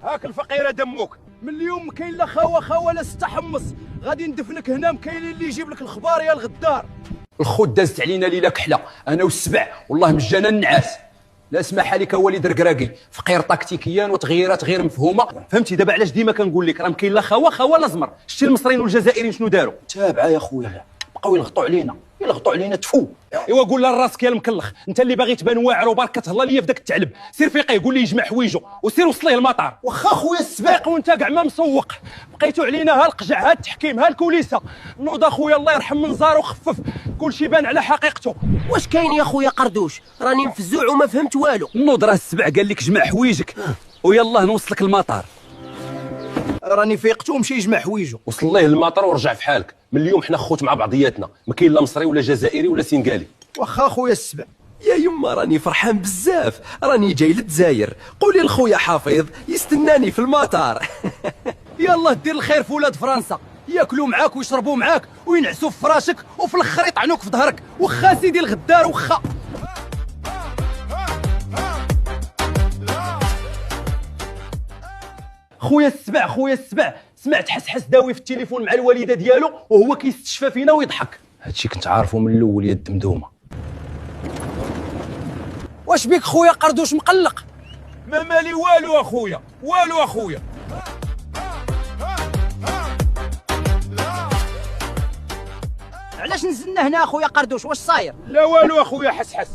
هاك الفقيره دمك. من اليوم ما كاين لا خوا لا تحمص، غادي ندفنك هنا، مكاين اللي يجيب لك الخبار يا الغدار. الخوت دازت علينا ليله كحله، انا والسبع والله مجانا النعاس. لا سمح لك وليد ركراكي، فقير تكتيكيا وتغييرات غير مفهومه. فهمتي دابا علاش ديما كنقول لك راه مكاين لا خوا لا زمر. شتي المصريين والجزائريين شنو داروا؟ تابعه يا خويا، بقاو يلغطوا علينا تفو. ايوا قول لها راسك يا المكلخ، انت اللي باغي تبان واعر وبارك كتهلا ليا في داك الثعلب. سير فيقيه قول لي يجمع حويجو وسير وصل ليه المطار. واخا خويا السبع وانت كاع ما مسوق، بقيتوا علينا ها القجع ها التحكيم ها الكوليسه. نوض اخويا الله يرحم منظار وخفف، كلشي بان على حقيقته. واش كاين يا خويا قردوش؟ راني مفزوع وما فهمت والو. نوض راه السبع قال لك جمع حويجك ويلاه نوصلك المطار. راني فيقت ومشي يجمع حويجو. وصل ليه المطار ورجع في حالك. من اليوم حنا خوت مع بعضياتنا، ما كاين لا مصري ولا جزائري ولا سنغالي. واخا خويا السبع. يا يما راني فرحان بزاف، راني جاي للجزائر. قولي لخويا حفيظ يستناني في المطار. يلا دير الخير في ولاد فرنسا، ياكلوا معاك ويشربوا معاك وينعسوا في فراشك وفي الاخر يطعنوك في ظهرك. واخا سيدي الغدار واخا. خويا السبع سمعت حسحس داوي في التليفون مع الوالده ديالو وهو كيستشفى فينا ويضحك. هادشي كنت عارفه من الاول يا الدمدومه. واش بيك خويا قردوش مقلق؟ ما مالي والو اخويا، والو اخويا. علاش نزلنا هنا اخويا قردوش؟ واش صاير؟ لا والو اخويا حسحس.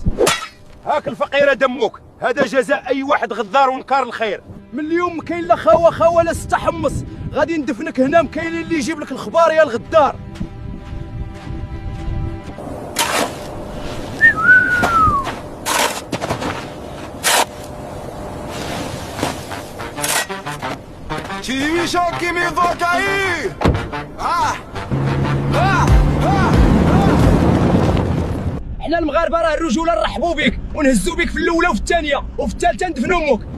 هاك الفقيره دمك، هذا جزاء اي واحد غدار ونكار الخير. من اليوم ما كاين لا خوا لا تحمص، غادي ندفنك هنا، مكاين اللي يجيب لك الخبار يا الغدار. حنا المغاربه راه الرجوله نرحبوا بك ونهزوا بك في الاولى وفي الثانيه وفي الثالثه ندفنوا امك.